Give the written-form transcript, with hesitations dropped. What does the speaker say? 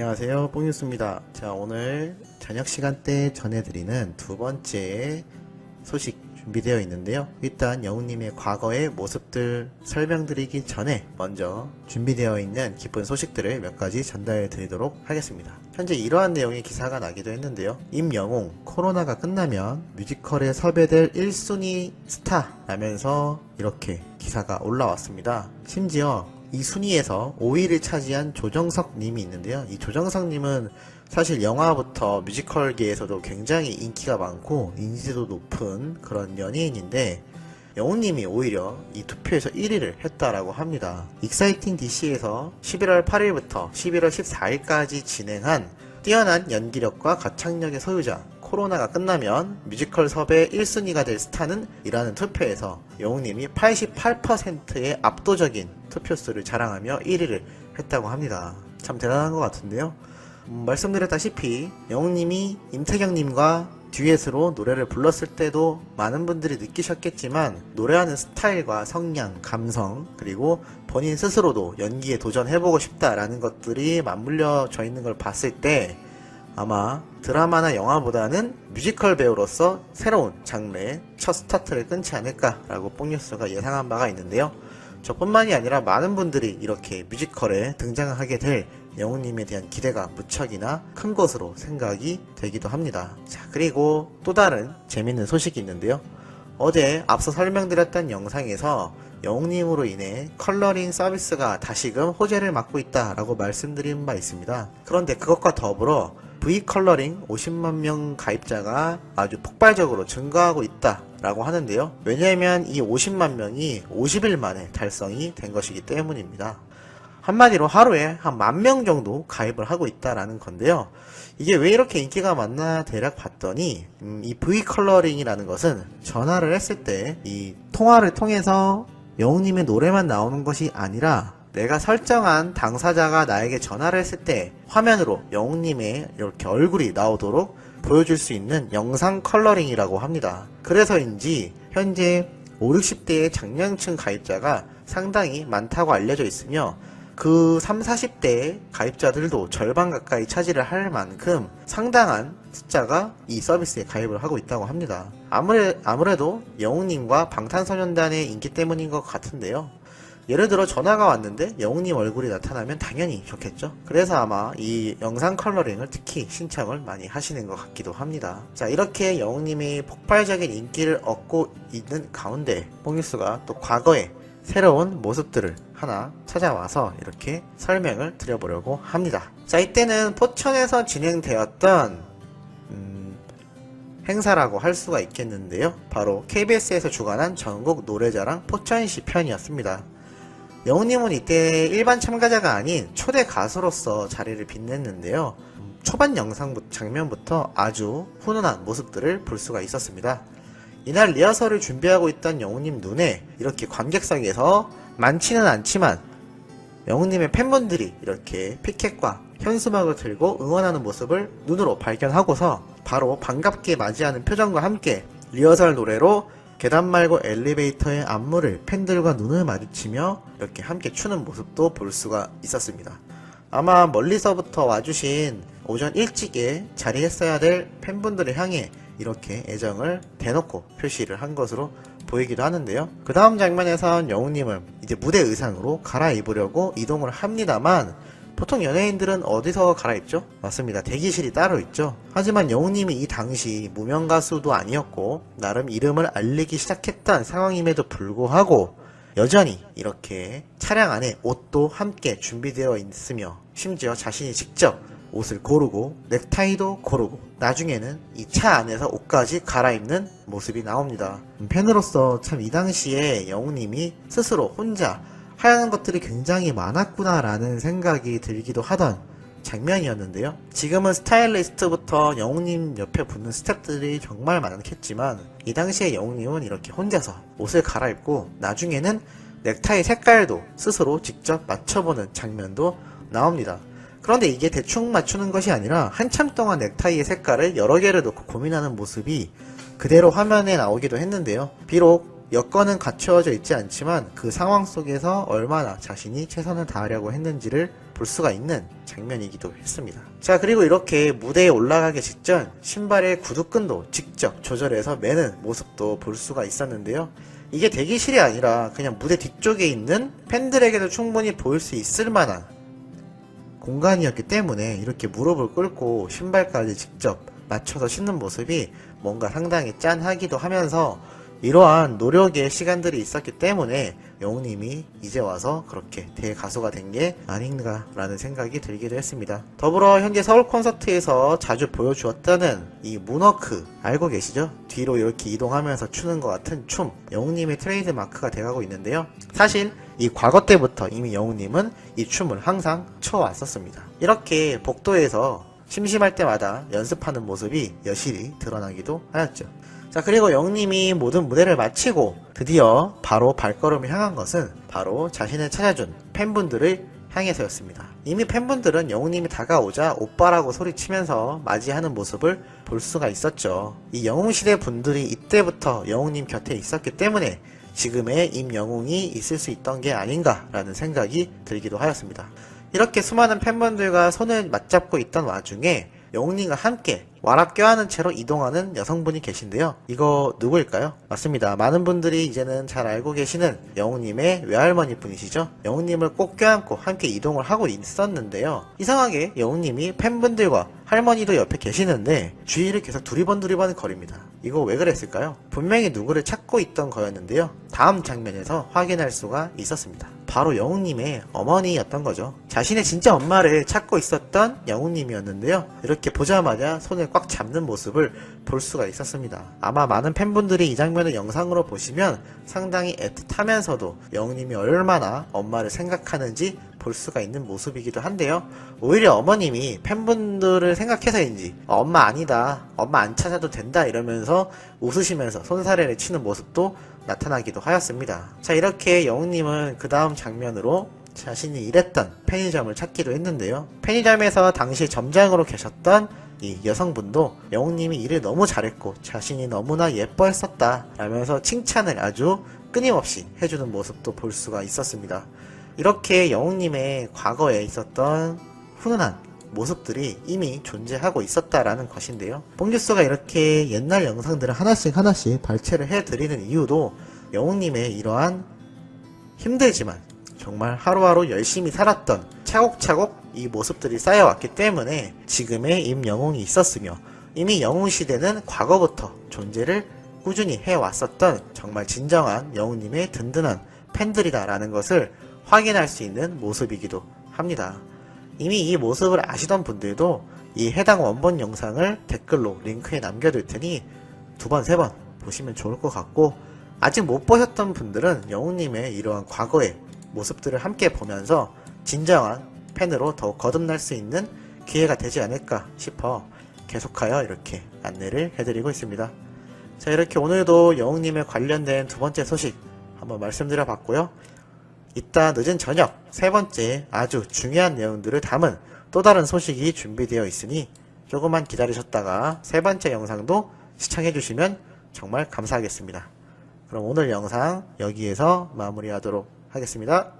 안녕하세요, 뽕뉴스입니다. 자, 오늘 저녁 시간대 전해드리는 두 번째 소식 준비되어 있는데요. 일단 영웅님의 과거의 모습들 설명드리기 전에 먼저 준비되어 있는 기쁜 소식들을 몇 가지 전달해 드리도록 하겠습니다. 현재 이러한 내용의 기사가 나기도 했는데요. 임영웅 코로나가 끝나면 뮤지컬에 섭외될 1순위 스타라면서 이렇게 기사가 올라왔습니다. 심지어 이 순위에서 5위를 차지한 조정석 님이 있는데요. 이 조정석 님은 사실 영화부터 뮤지컬계에서도 굉장히 인기가 많고 인지도 높은 그런 연예인인데 영웅님이 오히려 이 투표에서 1위를 했다라고 합니다. 익사이팅 DC에서 11월 8일부터 11월 14일까지 진행한 뛰어난 연기력과 가창력의 소유자 코로나가 끝나면 뮤지컬 섭외 1순위가 될 스타는 이라는 투표에서 영웅님이 88%의 압도적인 투표수를 자랑하며 1위를 했다고 합니다. 참 대단한 것 같은데요. 말씀드렸다시피 영웅님이 임태경님과 듀엣으로 노래를 불렀을 때도 많은 분들이 느끼셨겠지만 노래하는 스타일과 성량, 감성, 그리고 본인 스스로도 연기에 도전해보고 싶다라는 것들이 맞물려져 있는 걸 봤을 때 아마 드라마나 영화보다는 뮤지컬 배우로서 새로운 장르의 첫 스타트를 끊지 않을까라고 뽕뉴스가 예상한 바가 있는데요. 저뿐만이 아니라 많은 분들이 이렇게 뮤지컬에 등장하게 될 영웅님에 대한 기대가 무척이나 큰 것으로 생각이 되기도 합니다. 자, 그리고 또 다른 재밌는 소식이 있는데요. 어제 앞서 설명드렸던 영상에서 영웅님으로 인해 컬러링 서비스가 다시금 호재를 맞고 있다라고 말씀드린 바 있습니다. 그런데 그것과 더불어 V컬러링 50만 명 가입자가 아주 폭발적으로 증가하고 있다라고 하는데요. 왜냐하면 이 50만 명이 50일 만에 달성이 된 것이기 때문입니다. 한마디로 하루에 한 10,000명 정도 가입을 하고 있다라는 건데요. 이게 왜 이렇게 인기가 많나 대략 봤더니 이 V컬러링이라는 것은 전화를 했을 때 이 통화를 통해서 영웅님의 노래만 나오는 것이 아니라 내가 설정한 당사자가 나에게 전화를 했을 때 화면으로 영웅님의 이렇게 얼굴이 나오도록 보여줄 수 있는 영상 컬러링이라고 합니다. 그래서인지 현재 5, 60대의 장년층 가입자가 상당히 많다고 알려져 있으며 그 3, 40대의 가입자들도 절반 가까이 차지를 할 만큼 상당한 숫자가 이 서비스에 가입을 하고 있다고 합니다. 아무래도 영웅님과 방탄소년단의 인기 때문인 것 같은데요. 예를 들어 전화가 왔는데 영웅님 얼굴이 나타나면 당연히 좋겠죠. 그래서 아마 이 영상 컬러링을 특히 신청을 많이 하시는 것 같기도 합니다. 자, 이렇게 영웅님이 폭발적인 인기를 얻고 있는 가운데 뽕뉴스가 또 과거의 새로운 모습들을 하나 찾아와서 이렇게 설명을 드려보려고 합니다. 자, 이때는 포천에서 진행되었던 행사라고 할 수가 있겠는데요. 바로 KBS에서 주관한 전국 노래자랑 포천시 편이었습니다. 영웅님은 이때 일반 참가자가 아닌 초대 가수로서 자리를 빛냈는데요. 초반 영상 장면부터 아주 훈훈한 모습들을 볼 수가 있었습니다. 이날 리허설을 준비하고 있던 영웅님 눈에 이렇게 관객석에서 많지는 않지만 영웅님의 팬분들이 이렇게 피켓과 현수막을 들고 응원하는 모습을 눈으로 발견하고서 바로 반갑게 맞이하는 표정과 함께 리허설 노래로 계단 말고 엘리베이터의 안무를 팬들과 눈을 마주치며 이렇게 함께 추는 모습도 볼 수가 있었습니다. 아마 멀리서부터 와주신 오전 일찍에 자리했어야 될 팬분들을 향해 이렇게 애정을 대놓고 표시를 한 것으로 보이기도 하는데요. 그 다음 장면에선 영웅님은 이제 무대 의상으로 갈아입으려고 이동을 합니다만 보통 연예인들은 어디서 갈아입죠? 맞습니다. 대기실이 따로 있죠. 하지만 영웅님이 이 당시 무명 가수도 아니었고 나름 이름을 알리기 시작했던 상황임에도 불구하고 여전히 이렇게 차량 안에 옷도 함께 준비되어 있으며 심지어 자신이 직접 옷을 고르고 넥타이도 고르고 나중에는 이 차 안에서 옷까지 갈아입는 모습이 나옵니다. 팬으로서 참 이 당시에 영웅님이 스스로 혼자 하얀 것들이 굉장히 많았구나 라는 생각이 들기도 하던 장면이었는데요. 지금은 스타일리스트부터 영웅님 옆에 붙는 스태프들이 정말 많겠지만 이 당시에 영웅님은 이렇게 혼자서 옷을 갈아입고 나중에는 넥타이 색깔도 스스로 직접 맞춰보는 장면도 나옵니다. 그런데 이게 대충 맞추는 것이 아니라 한참 동안 넥타이의 색깔을 여러 개를 놓고 고민하는 모습이 그대로 화면에 나오기도 했는데요. 비록 여건은 갖추어져 있지 않지만 그 상황 속에서 얼마나 자신이 최선을 다하려고 했는지를 볼 수가 있는 장면이기도 했습니다. 자, 그리고 이렇게 무대에 올라가기 직전 신발의 구두끈도 직접 조절해서 매는 모습도 볼 수가 있었는데요. 이게 대기실이 아니라 그냥 무대 뒤쪽에 있는 팬들에게도 충분히 보일 수 있을 만한 공간이었기 때문에 이렇게 무릎을 꿇고 신발까지 직접 맞춰서 신는 모습이 뭔가 상당히 짠하기도 하면서 이러한 노력의 시간들이 있었기 때문에 영웅님이 이제 와서 그렇게 대가수가 된 게 아닌가라는 생각이 들기도 했습니다. 더불어 현재 서울 콘서트에서 자주 보여주었다는 이 문워크 알고 계시죠? 뒤로 이렇게 이동하면서 추는 것 같은 춤, 영웅님의 트레이드 마크가 돼가고 있는데요. 사실 이 과거 때부터 이미 영웅님은 이 춤을 항상 춰왔었습니다. 이렇게 복도에서 심심할 때마다 연습하는 모습이 여실히 드러나기도 하였죠. 자, 그리고 영웅님이 모든 무대를 마치고 드디어 바로 발걸음을 향한 것은 바로 자신을 찾아준 팬분들을 향해서였습니다. 이미 팬분들은 영웅님이 다가오자 오빠라고 소리치면서 맞이하는 모습을 볼 수가 있었죠. 이 영웅시대 분들이 이때부터 영웅님 곁에 있었기 때문에 지금의 임영웅이 있을 수 있던 게 아닌가라는 생각이 들기도 하였습니다. 이렇게 수많은 팬분들과 손을 맞잡고 있던 와중에 영웅님과 함께 와락 껴안은 채로 이동하는 여성분이 계신데요. 이거 누구일까요? 맞습니다. 많은 분들이 이제는 잘 알고 계시는 영웅님의 외할머니 분이시죠. 영웅님을 꼭 껴안고 함께 이동을 하고 있었는데요. 이상하게 영웅님이 팬분들과 할머니도 옆에 계시는데 주위를 계속 두리번 거립니다. 이거 왜 그랬을까요? 분명히 누구를 찾고 있던 거였는데요. 다음 장면에서 확인할 수가 있었습니다. 바로 영웅님의 어머니였던 거죠. 자신의 진짜 엄마를 찾고 있었던 영웅님이었는데요. 이렇게 보자마자 손을 꽉 잡는 모습을 볼 수가 있었습니다. 아마 많은 팬분들이 이 장면을 영상으로 보시면 상당히 애틋하면서도 영웅님이 얼마나 엄마를 생각하는지 볼 수가 있는 모습이기도 한데요. 오히려 어머님이 팬분들을 생각해서인지 엄마 아니다, 엄마 안 찾아도 된다 이러면서 웃으시면서 손사래를 치는 모습도 나타나기도 하였습니다. 자, 이렇게 영웅님은 그 다음 장면으로 자신이 일했던 편의점을 찾기도 했는데요. 편의점에서 당시 점장으로 계셨던 이 여성분도 영웅님이 일을 너무 잘했고 자신이 너무나 예뻐했었다 라면서 칭찬을 아주 끊임없이 해주는 모습도 볼 수가 있었습니다. 이렇게 영웅님의 과거에 있었던 훈훈한 모습들이 이미 존재하고 있었다라는 것인데요. 뽕뉴스가 이렇게 옛날 영상들을 하나씩 발췌를 해드리는 이유도 영웅님의 이러한 힘들지만 정말 하루하루 열심히 살았던 차곡차곡 이 모습들이 쌓여왔기 때문에 지금의 임영웅이 있었으며 이미 영웅시대는 과거부터 존재를 꾸준히 해왔었던 정말 진정한 영웅님의 든든한 팬들이다라는 것을 확인할 수 있는 모습이기도 합니다. 이미 이 모습을 아시던 분들도 이 해당 원본 영상을 댓글로 링크에 남겨둘 테니 2번, 3번 보시면 좋을 것 같고 아직 못 보셨던 분들은 영웅님의 이러한 과거의 모습들을 함께 보면서 진정한 팬으로 더욱 거듭날 수 있는 기회가 되지 않을까 싶어 계속하여 이렇게 안내를 해드리고 있습니다. 자, 이렇게 오늘도 영웅님에 관련된 2번째 소식 한번 말씀드려 봤고요. 이따 늦은 저녁 3번째 아주 중요한 내용들을 담은 또 다른 소식이 준비되어 있으니 조금만 기다리셨다가 3번째 영상도 시청해 주시면 정말 감사하겠습니다. 그럼 오늘 영상 여기에서 마무리하도록 하겠습니다.